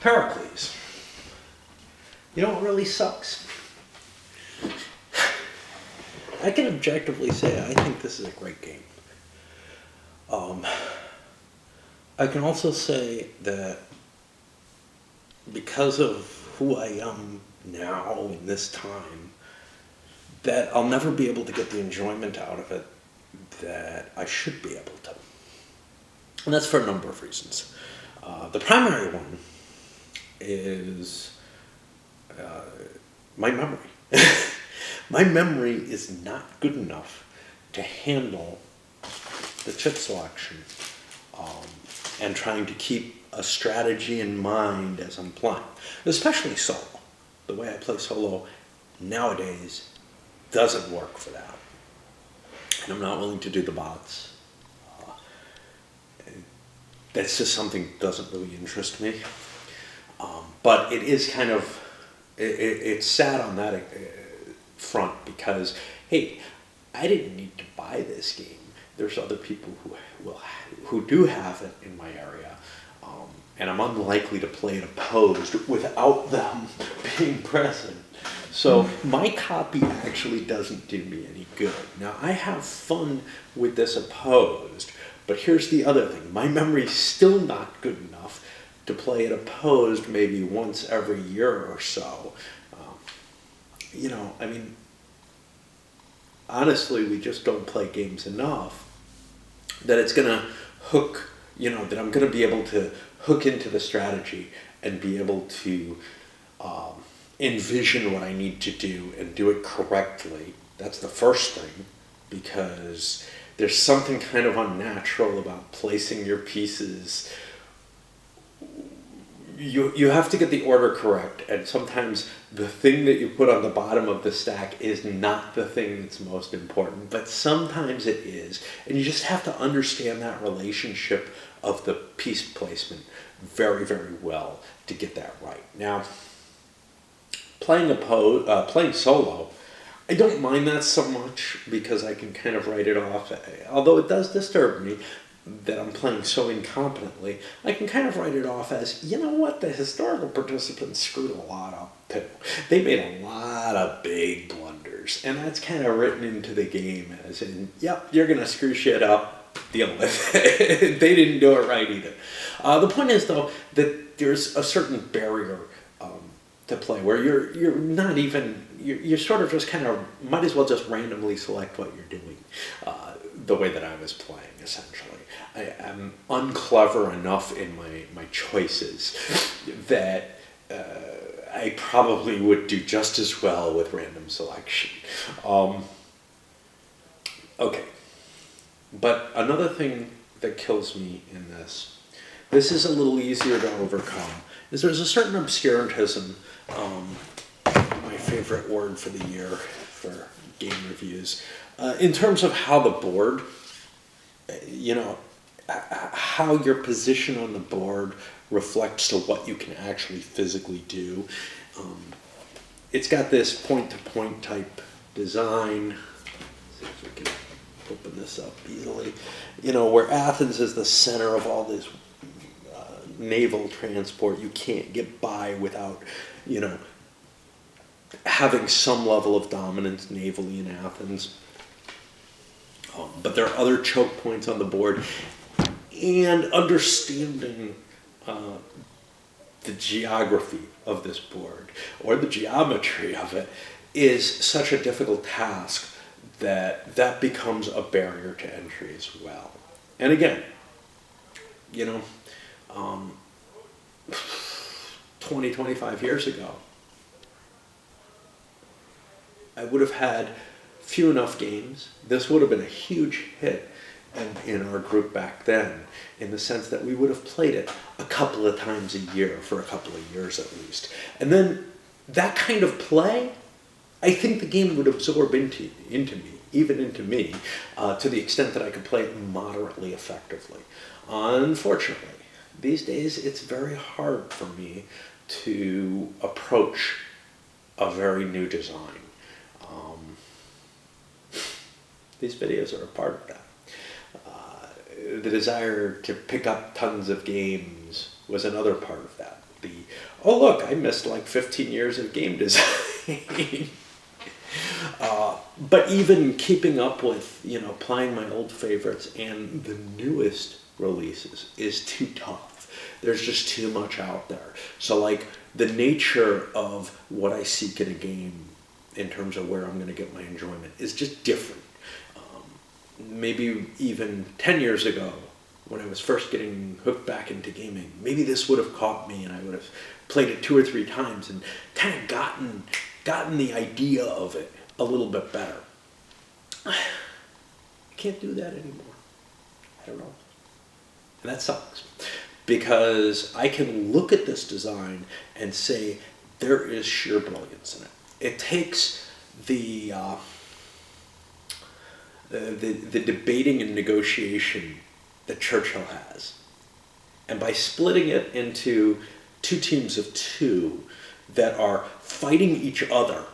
Pericles. You know what really sucks? I can objectively say I think this is a great game. I can also say that because of who I am now in this time, that I'll never be able to get the enjoyment out of it that I should be able to. And that's for a number of reasons. The primary one is my memory. My memory is not good enough to handle the chip selection and trying to keep a strategy in mind as I'm playing, especially solo. The way I play solo nowadays doesn't work for that. And I'm not willing to do the bots. That's just something that doesn't really interest me. But it is kind of, it's sad on that front because, hey, I didn't need to buy this game. There's other people who do have it in my area, and I'm unlikely to play it opposed without them being present. So my copy actually doesn't do me any good. Now, I have fun with this opposed, but here's the other thing. My memory's still not good enough to play it opposed maybe once every year or so. I mean, honestly, we just don't play games enough that it's going to hook, that I'm going to be able to hook into the strategy and be able to envision what I need to do and do it correctly. That's the first thing, because there's something kind of unnatural about placing your pieces. You have to get the order correct, and sometimes the thing that you put on the bottom of the stack is not the thing that's most important, but sometimes it is, and you just have to understand that relationship of the piece placement very, very well to get that right. Now, playing solo, I don't mind that so much because I can kind of write it off, although it does disturb me that I'm playing so incompetently. I can kind of write it off as, you know what, the historical participants screwed a lot up too. They made a lot of big blunders, and that's kind of written into the game as in, yep, you're going to screw shit up, deal with it. They didn't do it right either. The point is, though, that there's a certain barrier to play where you're not even, you're sort of just kind of, might as well just randomly select what you're doing, the way that I was playing, essentially. I am unclever enough in my choices that I probably would do just as well with random selection. Okay, but another thing that kills me in this is a little easier to overcome, is there's a certain obscurantism, my favorite word for the year for game reviews, in terms of how the board, how your position on the board reflects to what you can actually physically do. It's got this point-to-point type design. Let's see if we can open this up easily. Where Athens is the center of all this naval transport. You can't get by without, having some level of dominance navally in Athens. But there are other choke points on the board, and understanding the geography of this board, or the geometry of it, is such a difficult task that becomes a barrier to entry as well. And again, 20, 25 years ago, I would have had few enough games. This would have been a huge hit in our group back then, in the sense that we would have played it a couple of times a year for a couple of years at least. And then that kind of play, I think the game would absorb into me, to the extent that I could play it moderately effectively. Unfortunately, these days it's very hard for me to approach a very new design. These videos are a part of that. The desire to pick up tons of games was another part of that. the, oh look, I missed like 15 years of game design. But even keeping up with, playing my old favorites and the newest releases is too tough. There's just too much out there. So like the nature of what I seek in a game in terms of where I'm going to get my enjoyment is just different. Maybe even 10 years ago, when I was first getting hooked back into gaming, maybe this would have caught me and I would have played it 2 or 3 times and kind of gotten the idea of it a little bit better. I can't do that anymore. I don't know. And that sucks. Because I can look at this design and say there is sheer brilliance in it. It takes the debating and negotiation that Churchill has, and by splitting it into 2 teams of 2 that are fighting each other,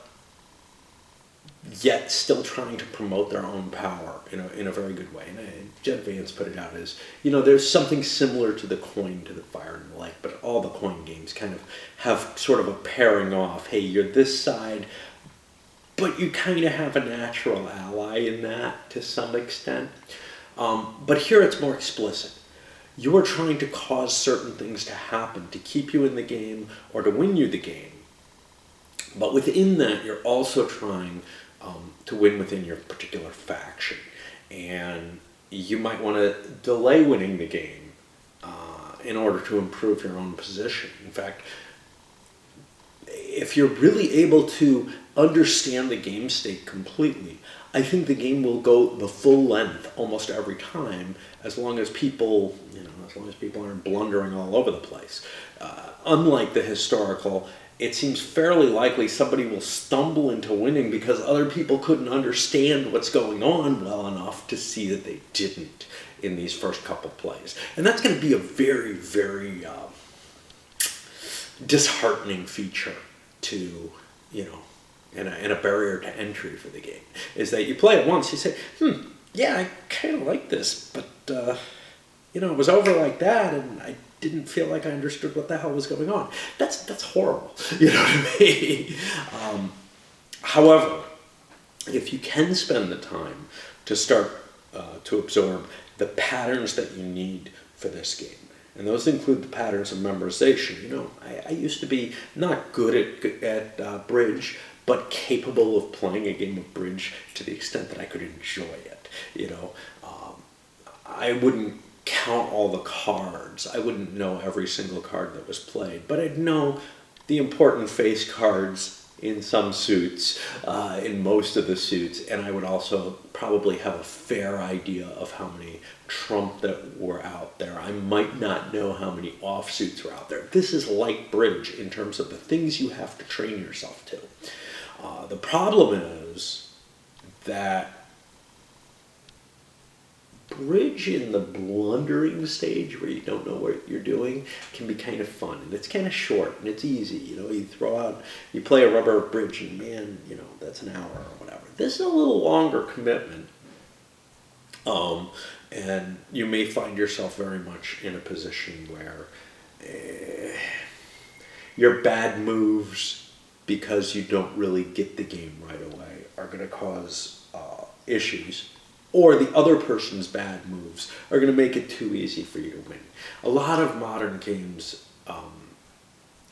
yet still trying to promote their own power in a very good way. And Jed Vance put it out as, there's something similar to the coin to the fire and the light, but all the coin games kind of have sort of a pairing off. Hey, you're this side, but you kind of have a natural ally in that to some extent. But here it's more explicit. You are trying to cause certain things to happen to keep you in the game or to win you the game. But within that, you're also trying to win within your particular faction. And you might want to delay winning the game in order to improve your own position. In fact, if you're really able to understand the game state completely, I think the game will go the full length almost every time, as long as people aren't blundering all over the place. Unlike the historical, it seems fairly likely somebody will stumble into winning because other people couldn't understand what's going on well enough to see that they didn't in these first couple plays. And that's going to be a very, very disheartening feature to, and a barrier to entry for the game, is that you play it once, you say, yeah, I kind of like this, but, it was over like that, and I didn't feel like I understood what the hell was going on. That's horrible, you know what I mean? However, if you can spend the time to start to absorb the patterns that you need for this game, and those include the patterns of memorization. I used to be not good at bridge, but capable of playing a game of bridge to the extent that I could enjoy it. I wouldn't count all the cards. I wouldn't know every single card that was played, but I'd know the important face cards in some suits, in most of the suits, and I would also probably have a fair idea of how many trump that were out there. I might not know how many offsuits were out there. This is like bridge in terms of the things you have to train yourself to. The problem is that bridge in the blundering stage, where you don't know what you're doing, can be kind of fun, and it's kind of short and it's easy. You play a rubber bridge, and man, that's an hour or whatever. This is a little longer commitment, and you may find yourself very much in a position where your bad moves, because you don't really get the game right away, are going to cause issues. Or the other person's bad moves are going to make it too easy for you to win. A lot of modern games,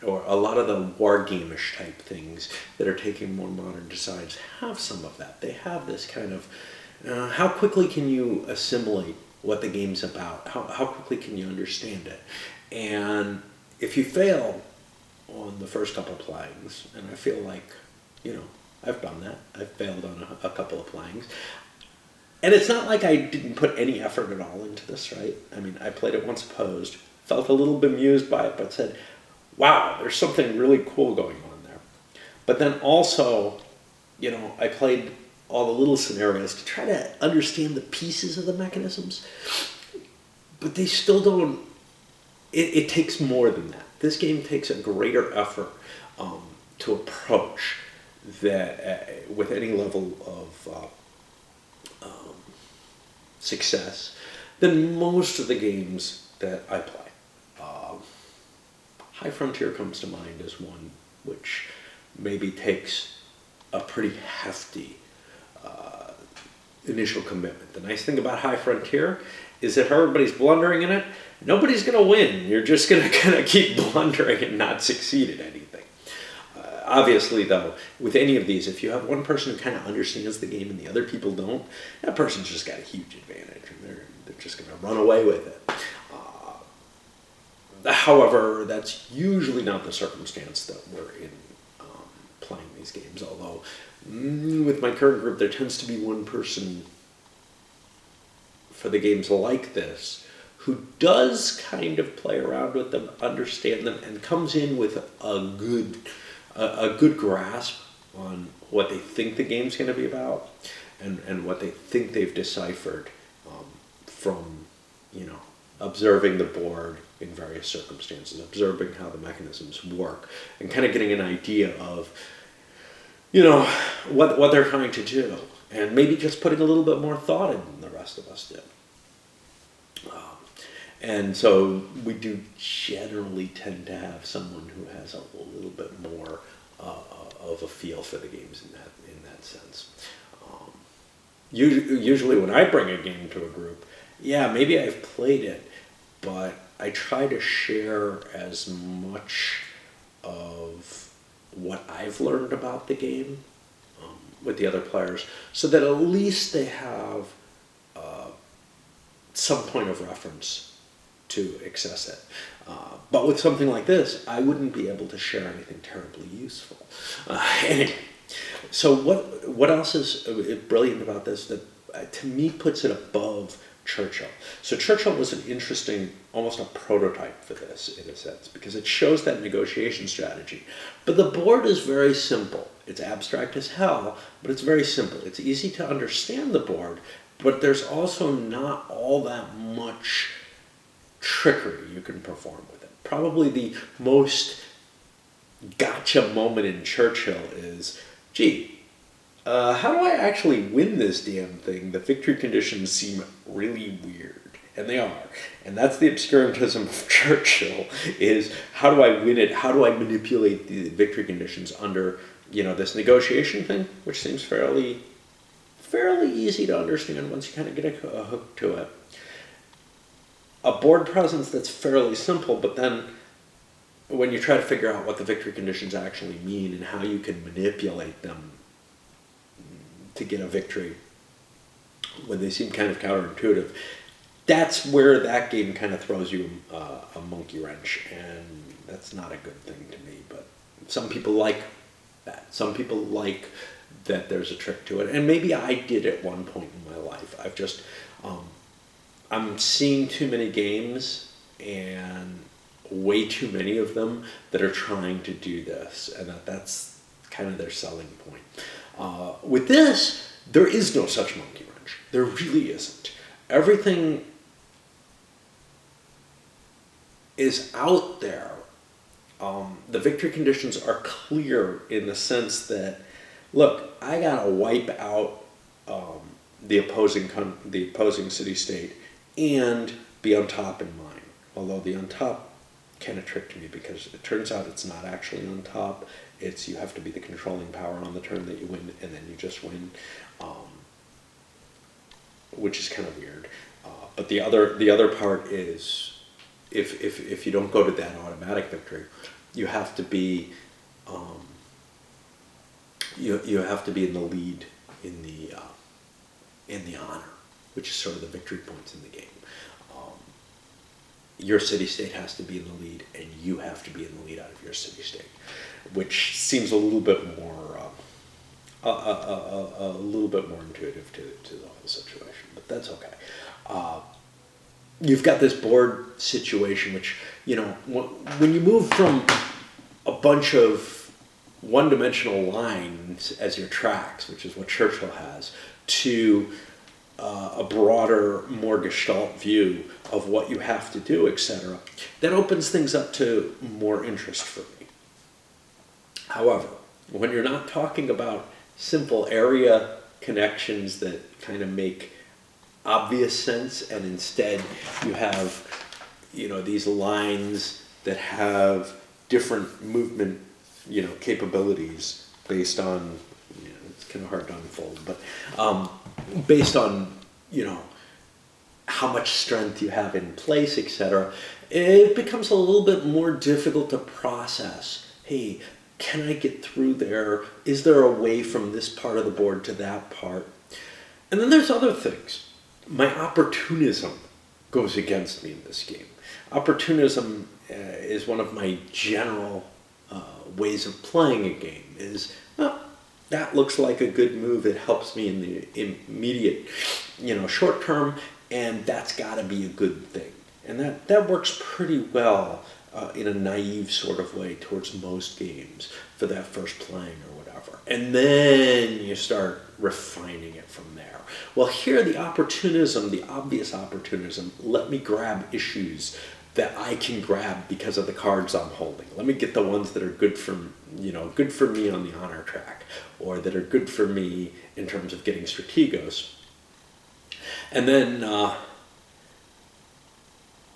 or a lot of the wargame-ish type things that are taking more modern designs, have some of that. They have this kind of, how quickly can you assimilate what the game's about? How quickly can you understand it? And if you fail on the first couple playings, and I feel like, I've done that. I've failed on a couple of playings. And it's not like I didn't put any effort at all into this, right? I mean, I played it once opposed, felt a little bemused by it, but said, wow, there's something really cool going on there. But then also, I played all the little scenarios to try to understand the pieces of the mechanisms. But they still don't, it takes more than that. This game takes a greater effort to approach that with any level of success than most of the games that I play. High Frontier comes to mind as one which maybe takes a pretty hefty initial commitment. The nice thing about High Frontier is if everybody's blundering in it, nobody's going to win. You're just going to kind of keep blundering and not succeed at anything. Obviously, though, with any of these, if you have one person who kind of understands the game and the other people don't, that person's just got a huge advantage, and they're just going to run away with it. However, that's usually not the circumstance that we're in playing these games, although with my current group, there tends to be one person for the games like this who does kind of play around with them, understand them, and comes in with a good grasp on what they think the game's going to be about and what they think they've deciphered from, observing the board in various circumstances, observing how the mechanisms work, and kind of getting an idea of, what they're trying to do, and maybe just putting a little bit more thought in than the rest of us did. And so we do generally tend to have someone who has a little bit more of a feel for the games in that sense. Usually when I bring a game to a group, maybe I've played it, but I try to share as much of what I've learned about the game with the other players, so that at least they have some point of reference to access it. But with something like this, I wouldn't be able to share anything terribly useful. Anyway, so what else is brilliant about this that to me puts it above Churchill? So Churchill was an interesting, almost a prototype for this in a sense, because it shows that negotiation strategy. But the board is very simple. It's abstract as hell, but it's very simple. It's easy to understand the board, but there's also not all that much trickery you can perform with it. Probably the most gotcha moment in Churchill is, how do I actually win this damn thing? The victory conditions seem really weird, and they are. And that's the obscurantism of Churchill, is how do I win it? How do I manipulate the victory conditions under, this negotiation thing, which seems fairly easy to understand once you kind of get a hook to it. A board presence that's fairly simple, but then when you try to figure out what the victory conditions actually mean and how you can manipulate them to get a victory when they seem kind of counterintuitive, that's where that game kind of throws you a monkey wrench, and that's not a good thing to me. But some people like that. Some people like that there's a trick to it, and maybe I did at one point in my life. I've just I'm seeing too many games and way too many of them that are trying to do this, and that's kind of their selling point. With this, there is no such monkey wrench. There really isn't. Everything is out there. The victory conditions are clear in the sense that, look, I gotta wipe out the opposing city-state and be on top in mine. Although the on top kind of tricked me, because it turns out it's not actually on top. It's you have to be the controlling power on the turn that you win, and then you just win, which is kind of weird. But the other part is, if you don't go to that automatic victory, you have to be you have to be in the lead in the honor, which is sort of the victory points in the game. Your city-state has to be in the lead, and you have to be in the lead out of your city-state, which seems a little bit more intuitive to the whole situation. But that's okay. You've got this board situation, which, when you move from a bunch of one-dimensional lines as your tracks, which is what Churchill has, to a broader, more gestalt view of what you have to do, etc., that opens things up to more interest for me. However, when you're not talking about simple area connections that kind of make obvious sense, and instead you have, these lines that have different movement, capabilities based on, it's kind of hard to unfold, but based on, how much strength you have in place, etc., it becomes a little bit more difficult to process. Hey, can I get through there? Is there a way from this part of the board to that part? And then there's other things. My opportunism goes against me in this game. Opportunism is one of my general ways of playing a game. That looks like a good move. It helps me in the immediate, short term, and that's got to be a good thing. And that works pretty well in a naive sort of way towards most games for that first playing or whatever. And then you start refining it from there. Well, here the opportunism, the obvious opportunism, let me grab issues that I can grab because of the cards I'm holding. Let me get the ones that are good for me on the honor track, or that are good for me in terms of getting strategos. And then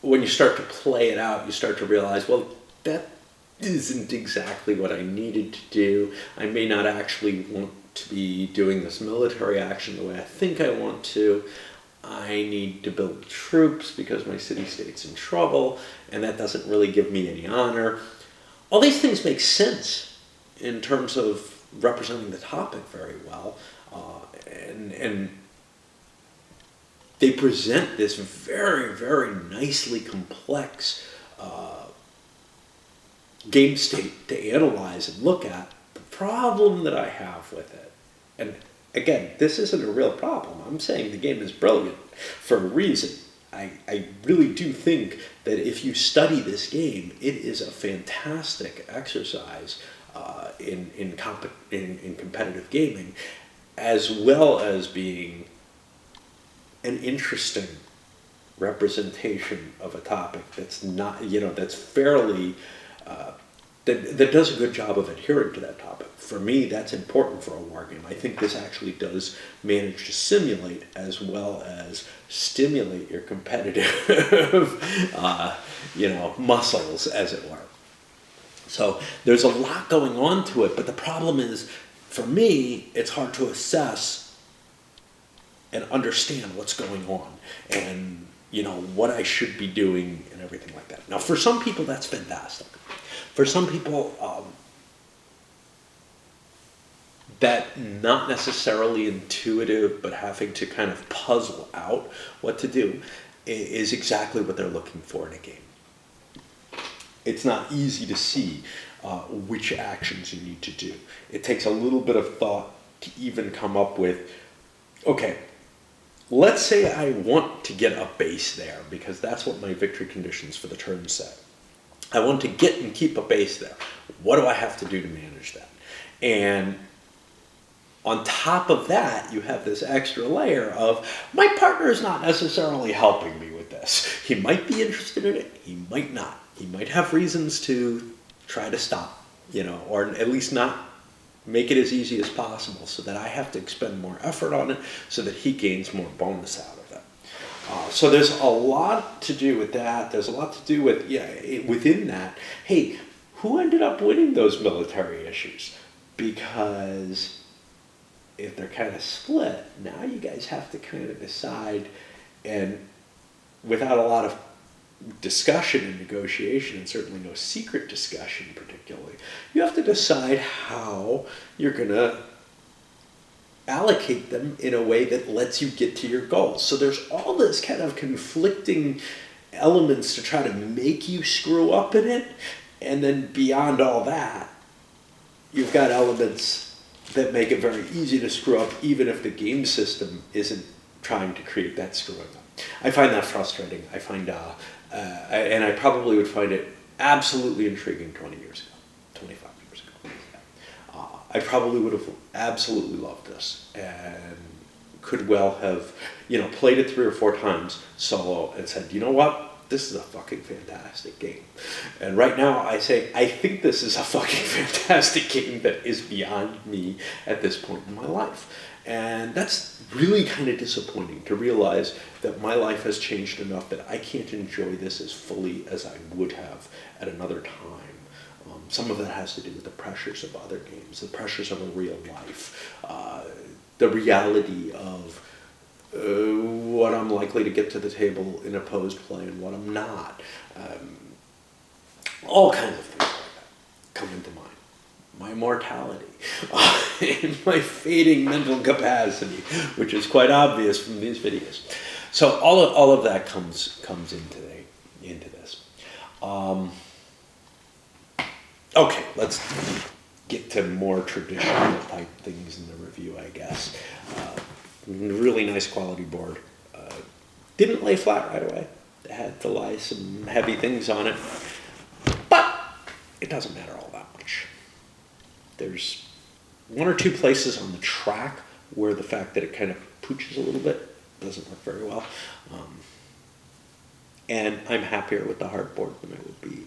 when you start to play it out, you start to realize, well, that isn't exactly what I needed to do. I may not actually want to be doing this military action the way I think I want to. I need to build troops because my city-state's in trouble, and that doesn't really give me any honor. All these things make sense in terms of representing the topic very well, and they present this very, very nicely complex game state to analyze and look at. The problem that I have with it, and again, this isn't a real problem. I'm saying the game is brilliant for a reason. I really do think that if you study this game, it is a fantastic exercise in competitive gaming, as well as being an interesting representation of a topic that's not, that's fairly, that does a good job of adhering to that topic. For me, that's important for a war game. I think this actually does manage to simulate as well as stimulate your competitive, muscles, as it were. So there's a lot going on to it, but the problem is, for me, it's hard to assess and understand what's going on and, what I should be doing and everything like that. Now, for some people, that's fantastic. For some people, that not necessarily intuitive, but having to kind of puzzle out what to do is exactly what they're looking for in a game. It's not easy to see which actions you need to do. It takes a little bit of thought to even come up with, okay, let's say I want to get a base there, because that's what my victory conditions for the turn say. I want to get and keep a base there. What do I have to do to manage that? And on top of that, you have this extra layer of, my partner is not necessarily helping me with this. He might be interested in it, he might not. He might have reasons to try to stop, or at least not make it as easy as possible, so that I have to expend more effort on it, so that he gains more bonus out of it. So there's a lot to do with that. There's a lot to do with, within that, hey, who ended up winning those military issues? Because if they're kind of split, now you guys have to kind of decide, and without a lot of discussion and negotiation, and certainly no secret discussion particularly, you have to decide how you're going to allocate them in a way that lets you get to your goals. So there's all this kind of conflicting elements to try to make you screw up in it, and then beyond all that, you've got elements that make it very easy to screw up, even if the game system isn't trying to create that screwing up. I find that frustrating. I find, and I probably would find it absolutely intriguing 20 years ago, 25 years ago. I probably would have absolutely loved this, and could well have, played it 3 or 4 times solo and said, you know what? This is a fucking fantastic game. And right now I say, I think this is a fucking fantastic game that is beyond me at this point in my life. And that's really kind of disappointing, to realize that my life has changed enough that I can't enjoy this as fully as I would have at another time. Some of it has to do with the pressures of other games, the pressures of a real life, the reality of what I'm likely to get to the table in opposed play and what I'm not. All kinds of things like that come into mind. My mortality, and my fading mental capacity, which is quite obvious from these videos. So all of that comes into this. Okay, let's get to more traditional type things in the review, I guess. Really nice quality board. Didn't lay flat right away. It had to lie some heavy things on it, but it doesn't matter all that much. There's one or two places on the track where the fact that it kind of pooches a little bit doesn't work very well. And I'm happier with the hard board than I would be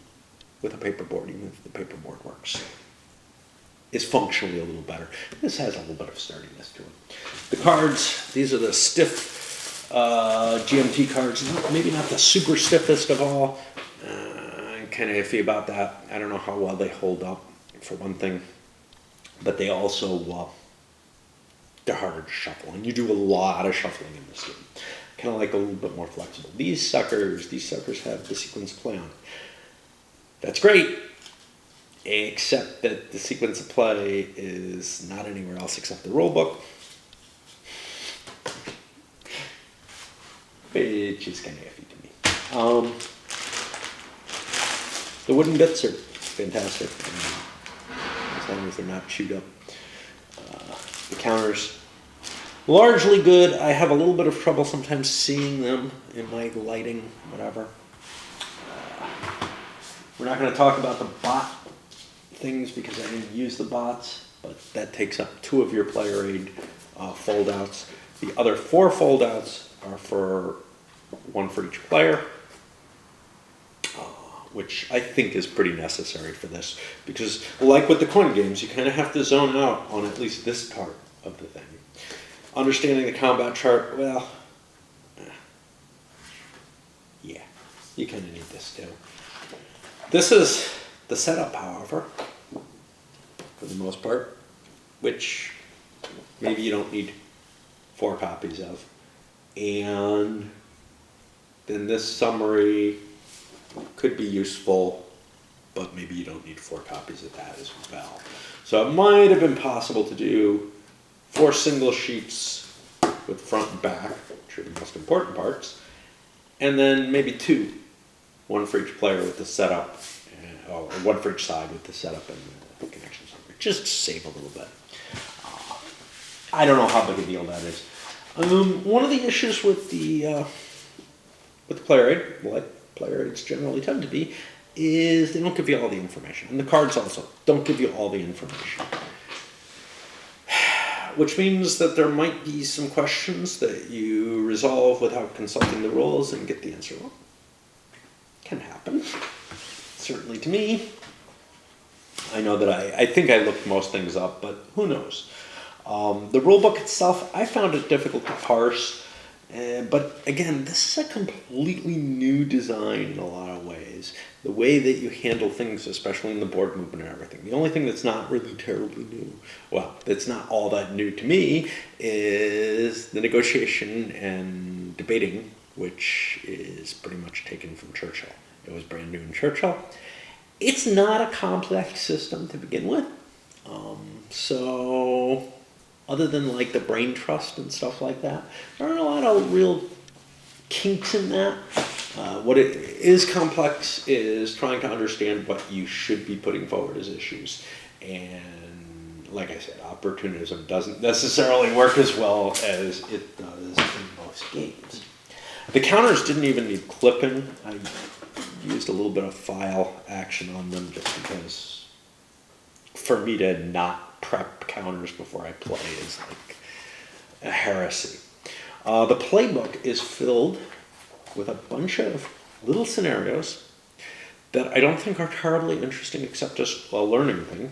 with a paper board, even if the paper board works. It's functionally a little better. This has a little bit of sturdiness to it. The cards, these are the stiff GMT cards. Maybe not the super stiffest of all. I'm kind of iffy about that. I don't know how well they hold up, for one thing. But they also, they're harder to shuffle. And you do a lot of shuffling in this game. Kind of like a little bit more flexible. These suckers have the sequence play on it. That's great, except that the sequence of play is not anywhere else except the rulebook, which is kind of iffy to me. The wooden bits are fantastic, as long as they're not chewed up. The counters, largely good. I have a little bit of trouble sometimes seeing them in my lighting, whatever. We're not going to talk about the bot things because I didn't use the bots, but that takes up 2 of your player aid foldouts. The other 4 foldouts are for 1 for each player, which I think is pretty necessary for this because, like with the coin games, you kind of have to zone out on at least this part of the thing. Understanding the combat chart, well, yeah, you kind of need this too. This is the setup, however, for the most part, which maybe you don't need 4 copies of. And then this summary could be useful, but maybe you don't need 4 copies of that as well. So it might have been possible to do 4 single sheets with front and back, which are the most important parts, and then maybe 2. 1 for each player with the setup, or 1 for each side with the setup and the connection summary, just to save a little bit. I don't know how big a deal that is. One of the issues with the player aid, like player aids generally tend to be, is they don't give you all the information, and the cards also don't give you all the information. Which means that there might be some questions that you resolve without consulting the rules and get the answer wrong. Can happen. Certainly to me. I know that I think I looked most things up, but who knows? The rulebook itself, I found it difficult to parse. But again, this is a completely new design in a lot of ways. The way that you handle things, especially in the board movement and everything. The only thing that's not really terribly new, well, that's not all that new to me, is the negotiation and debating, which is pretty much taken from Churchill. It was brand new in Churchill. It's not a complex system to begin with. So other than like the brain trust and stuff like that, there aren't a lot of real kinks in that. What it is complex is trying to understand what you should be putting forward as issues. And like I said, opportunism doesn't necessarily work as well as it does in most games. The counters didn't even need clipping. I used a little bit of file action on them just because for me to not prep counters before I play is like a heresy. The playbook is filled with a bunch of little scenarios that I don't think are terribly interesting except just a learning thing.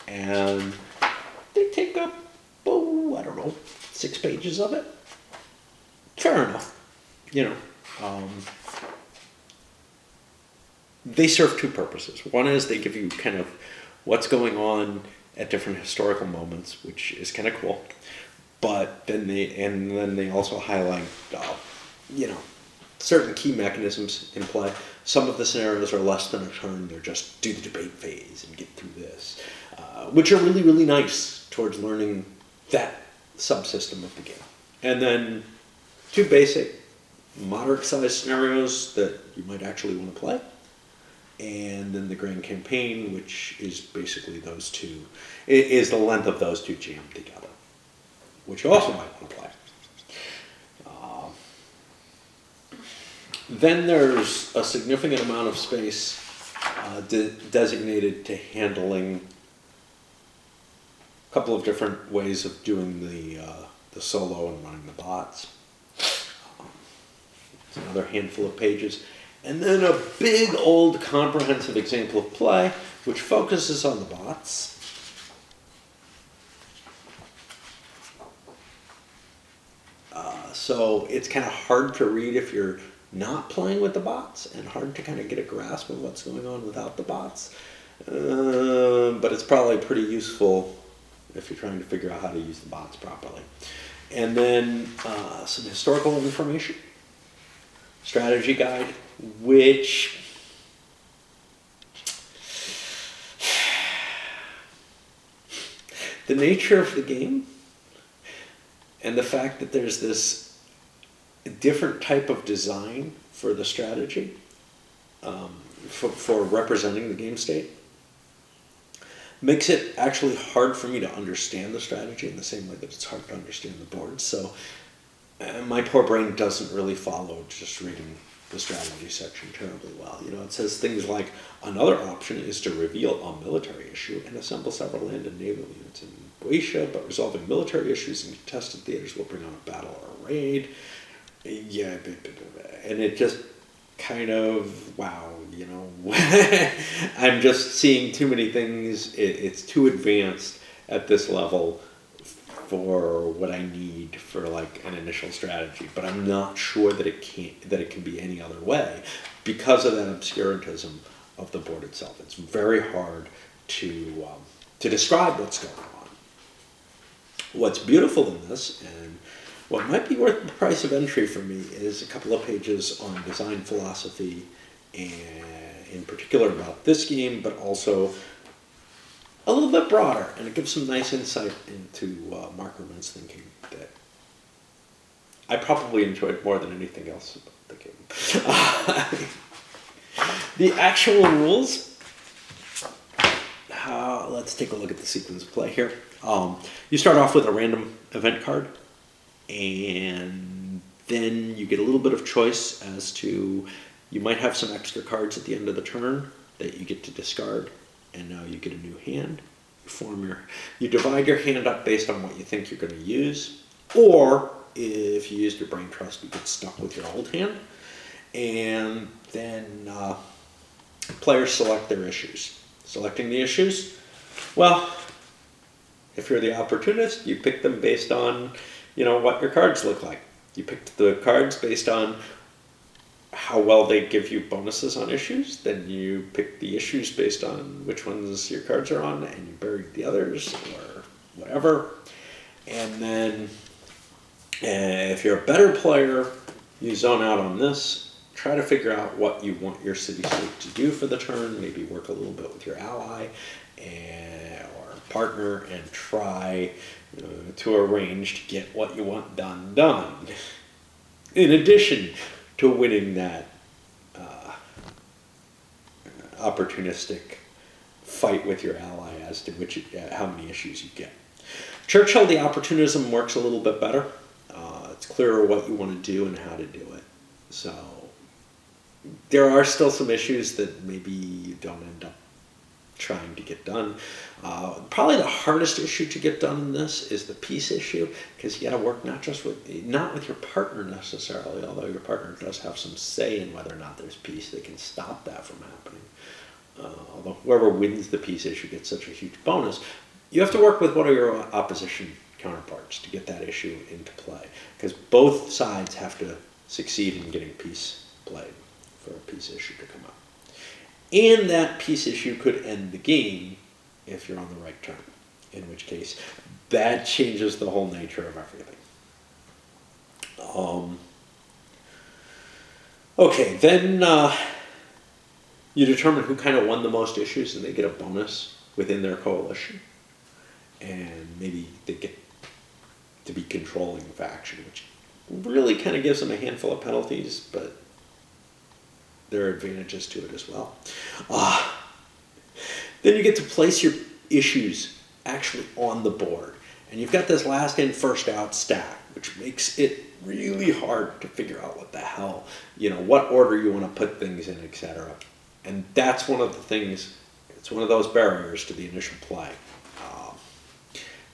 And they take up, I don't know, 6 pages of it. Fair enough. You know, they serve two purposes. One is they give you kind of what's going on at different historical moments, which is kind of cool. But then they also highlight, you know, certain key mechanisms in play. Some of the scenarios are less than a turn; they're just do the debate phase and get through this, which are really, really nice towards learning that subsystem of the game. And then two basic, moderate-sized scenarios that you might actually want to play. And then the grand campaign, which is basically those two, is the length of those two jammed together, which you also might want to play. Then there's a significant amount of space designated to handling a couple of different ways of doing the solo and running the bots. It's another handful of pages. And then a big old comprehensive example of play, which focuses on the bots. So it's kind of hard to read if you're not playing with the bots, and hard to kind of get a grasp of what's going on without the bots. But it's probably pretty useful if you're trying to figure out how to use the bots properly. And then some historical information, strategy guide, which the nature of the game and the fact that there's this different type of design for the strategy, for representing the game state, makes it actually hard for me to understand the strategy in the same way that it's hard to understand the board. So my poor brain doesn't really follow just reading the strategy section terribly well. You know, it says things like, another option is to reveal a military issue and assemble several land and naval units in Boeotia, but resolving military issues in contested theaters will bring on a battle or a raid. Yeah, and it just kind of, wow, you know, I'm just seeing too many things. It's too advanced at this level for what I need for like an initial strategy, but I'm not sure that it can be any other way because of that obscurantism of the board itself. It's very hard to describe what's going on. What's beautiful in this, and what might be worth the price of entry for me, is a couple of pages on design philosophy, and in particular about this game, but also a little bit broader, and it gives some nice insight into Mark Ruman's thinking that I probably enjoyed more than anything else about the game. The actual rules, let's take a look at the sequence of play here. You start off with a random event card, and then you get a little bit of choice as to, you might have some extra cards at the end of the turn that you get to discard, and now you get a new hand. You divide your hand up based on what you think you're going to use, or if you used your brain trust, you get stuck with your old hand. And then players select their issues. Selecting the issues, well, if you're the opportunist, you pick them based on, you know, what your cards look like. You picked the cards based on how well they give you bonuses on issues. Then you pick the issues based on which ones your cards are on, and you buried the others, or whatever. And then if you're a better player, you zone out on this. Try to figure out what you want your city-state to do for the turn. Maybe work a little bit with your ally or partner, and try to arrange to get what you want done. In addition to winning that opportunistic fight with your ally as to how many issues you get. Churchill, the opportunism works a little bit better. It's clearer what you want to do and how to do it. So there are still some issues that maybe you don't end up trying to get done. Probably the hardest issue to get done in this is the peace issue, because you got to work not with your partner necessarily, although your partner does have some say in whether or not there's peace. They can stop that from happening. Although whoever wins the peace issue gets such a huge bonus. You have to work with one of your opposition counterparts to get that issue into play, because both sides have to succeed in getting peace played for a peace issue to come up. And that piece issue could end the game if you're on the right turn, in which case that changes the whole nature of everything. Okay, then you determine who kind of won the most issues, and they get a bonus within their coalition. And maybe they get to be controlling the faction, which really kind of gives them a handful of penalties, but there are advantages to it as well. Then you get to place your issues actually on the board. And you've got this last in, first out stack, which makes it really hard to figure out what the hell, what order you want to put things in, etc. And that's one of the things, it's one of those barriers to the initial play.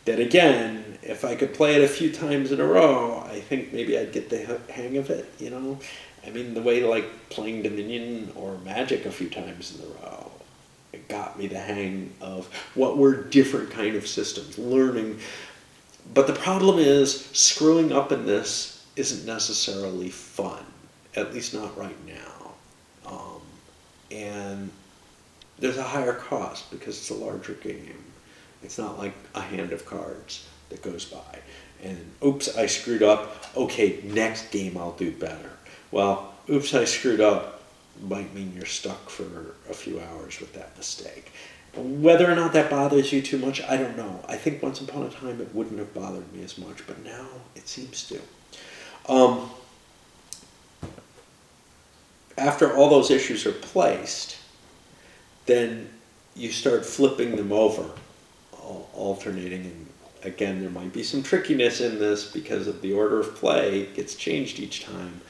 That again, if I could play it a few times in a row, I think maybe I'd get the hang of it, I mean, the way like playing Dominion or Magic a few times in a row, it got me the hang of what were different kind of systems, learning. But the problem is, screwing up in this isn't necessarily fun, at least not right now. And there's a higher cost because it's a larger game. It's not like a hand of cards that goes by. And oops, I screwed up. Okay, next game I'll do better. Well, oops, I screwed up might mean you're stuck for a few hours with that mistake. Whether or not that bothers you too much, I don't know. I think once upon a time it wouldn't have bothered me as much, but now it seems to. After all those issues are placed, then you start flipping them over, alternating, and again, there might be some trickiness in this because of the order of play gets changed each time.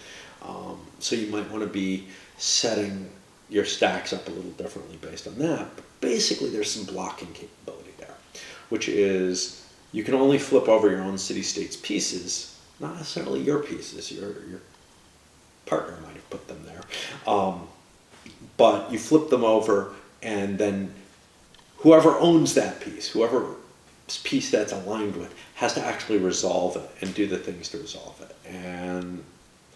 So you might want to be setting your stacks up a little differently based on that. But basically, there's some blocking capability there, which is you can only flip over your own city-states pieces, not necessarily your pieces. Your partner might have put them there. But you flip them over, and then whoever owns that piece, whoever piece that's aligned with, has to actually resolve it and do the things to resolve it. And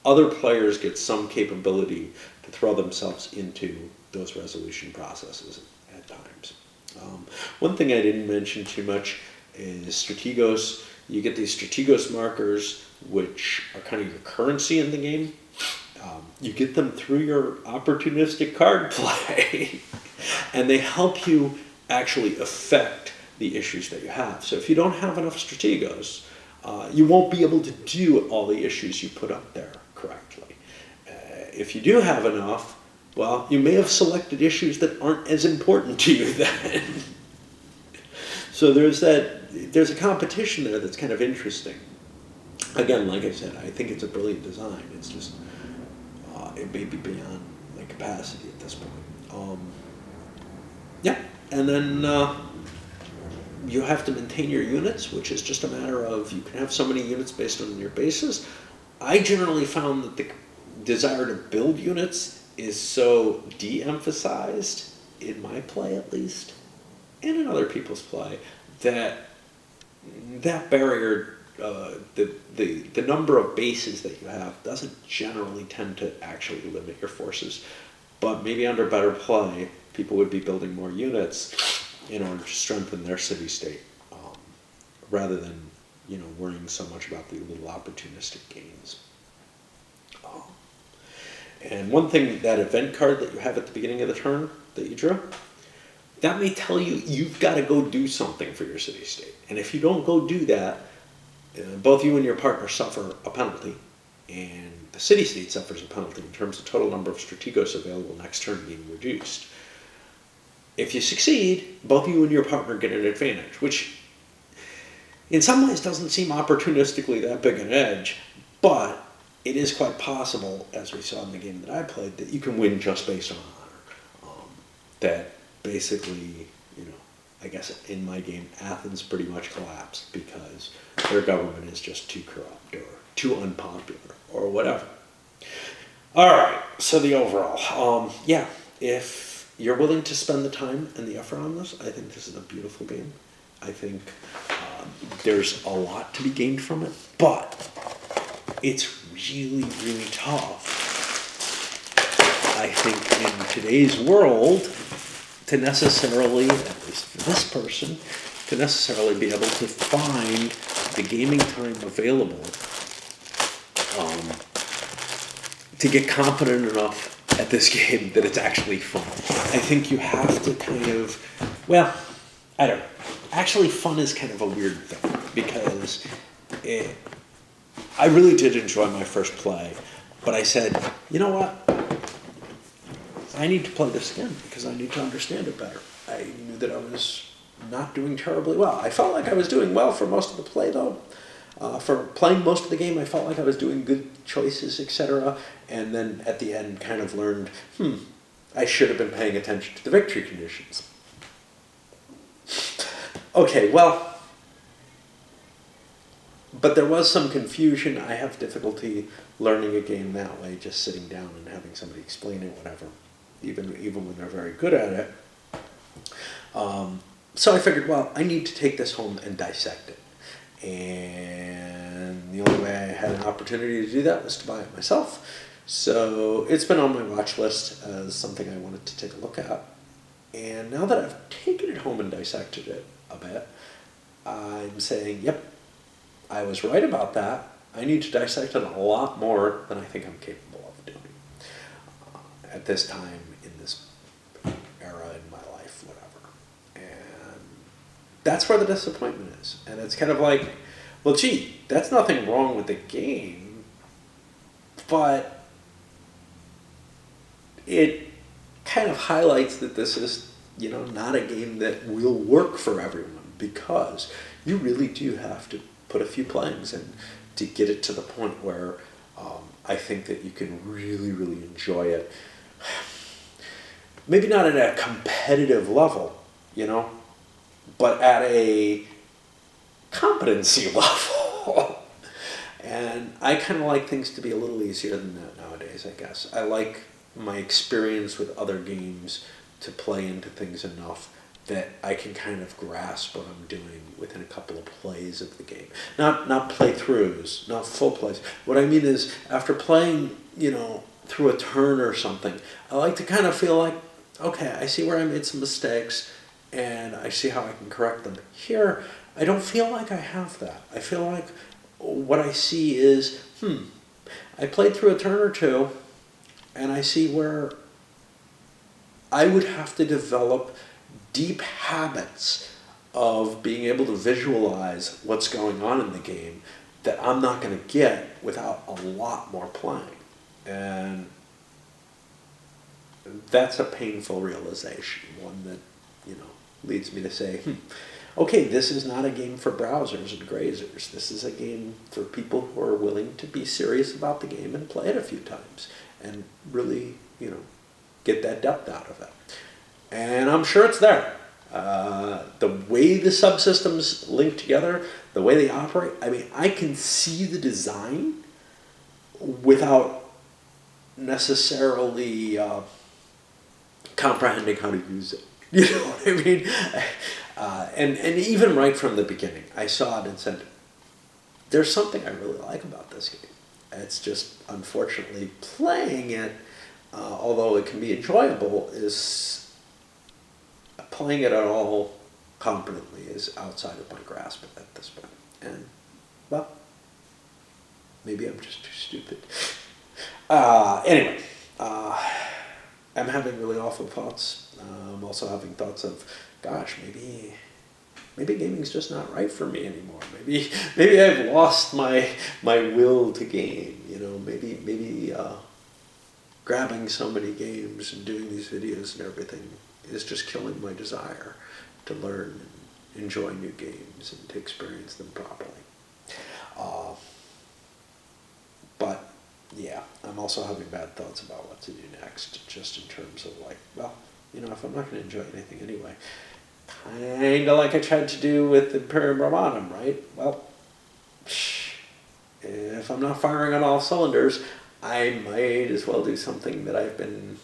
other players get some capability to throw themselves into those resolution processes at times. One thing I didn't mention too much is strategos. You get these strategos markers, which are kind of your currency in the game. You get them through your opportunistic card play, and they help you actually affect the issues that you have. So if you don't have enough strategos, you won't be able to do all the issues you put up there correctly. If you do have enough, well, you may have selected issues that aren't as important to you then. So there's a competition there that's kind of interesting. Again, like I said, I think it's a brilliant design. It's just, it may be beyond my capacity at this point. Yeah, and then you have to maintain your units, which is just a matter of, you can have so many units based on your bases. I generally found that the desire to build units is so de-emphasized, in my play at least, and in other people's play, that barrier, the number of bases that you have doesn't generally tend to actually limit your forces. But maybe under better play, people would be building more units in order to strengthen their city-state, rather than worrying so much about the little opportunistic gains. And one thing, that event card that you have at the beginning of the turn that you drew, that may tell you you've got to go do something for your city-state. And if you don't go do that, both you and your partner suffer a penalty, and the city-state suffers a penalty in terms of total number of strategos available next turn being reduced. If you succeed, both you and your partner get an advantage, which in some ways doesn't seem opportunistically that big an edge, but it is quite possible, as we saw in the game that I played, that you can win just based on honor. That basically, I guess in my game, Athens pretty much collapsed because their government is just too corrupt or too unpopular or whatever. All right, so the overall, yeah, if you're willing to spend the time and the effort on this, I think this is a beautiful game. I think there's a lot to be gained from it, but it's really, really tough I think in today's world, to necessarily, at least for this person, to necessarily be able to find the gaming time available to get competent enough at this game that it's actually fun. I think you have to kind of, well, I don't know. Actually, fun is kind of a weird thing because I really did enjoy my first play, but I said, you know what? I need to play this again because I need to understand it better. I knew that I was not doing terribly well. I felt like I was doing well for most of the play, though. For playing most of the game, I felt like I was doing good choices, etc. And then at the end kind of learned, I should have been paying attention to the victory conditions. Okay, well, but there was some confusion. I have difficulty learning a game that way, just sitting down and having somebody explain it, whatever, even when they're very good at it. So I figured, well, I need to take this home and dissect it. And the only way I had an opportunity to do that was to buy it myself. So it's been on my watch list as something I wanted to take a look at. And now that I've taken it home and dissected it a bit, I'm saying, yep, I was right about that. I need to dissect it a lot more than I think I'm capable of doing at this time in this era in my life, whatever. And that's where the disappointment is. And it's kind of like, well, gee, that's nothing wrong with the game, but it kind of highlights that this is, not a game that will work for everyone, because you really do have to put a few playings in to get it to the point where I think that you can really, really enjoy it. Maybe not at a competitive level, but at a competency level. And I kind of like things to be a little easier than that nowadays, I guess. I like my experience with other games to play into things enough that I can kind of grasp what I'm doing within a couple of plays of the game. Not playthroughs, not full plays. What I mean is, after playing, through a turn or something, I like to kind of feel like, okay, I see where I made some mistakes, and I see how I can correct them. Here, I don't feel like I have that. I feel like what I see is, I played through a turn or two, and I see where I would have to develop deep habits of being able to visualize what's going on in the game that I'm not going to get without a lot more playing. And that's a painful realization, one that, leads me to say, okay, this is not a game for browsers and grazers. This is a game for people who are willing to be serious about the game and play it a few times and really, get that depth out of it. And I'm sure it's there. The way the subsystems link together, the way they operate, I can see the design without necessarily comprehending how to use it. You know what I mean? And even right from the beginning, I saw it and said, there's something I really like about this game. It's just, unfortunately, playing it, although it can be enjoyable, is playing it at all competently is outside of my grasp at this point. And, well, maybe I'm just too stupid. Anyway, I'm having really awful thoughts. I'm also having thoughts of, gosh, maybe gaming's just not right for me anymore. Maybe I've lost my will to game. Maybe grabbing so many games and doing these videos and everything is just killing my desire to learn and enjoy new games and to experience them properly. But yeah, I'm also having bad thoughts about what to do next, just in terms of like, well, if I'm not going to enjoy anything anyway, kind of like I tried to do with Imperium Romanum, right? Well, if I'm not firing on all cylinders, I might as well do something that I've been,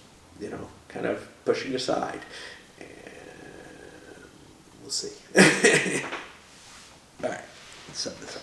kind of pushing aside. And we'll see. All right, let's set this up.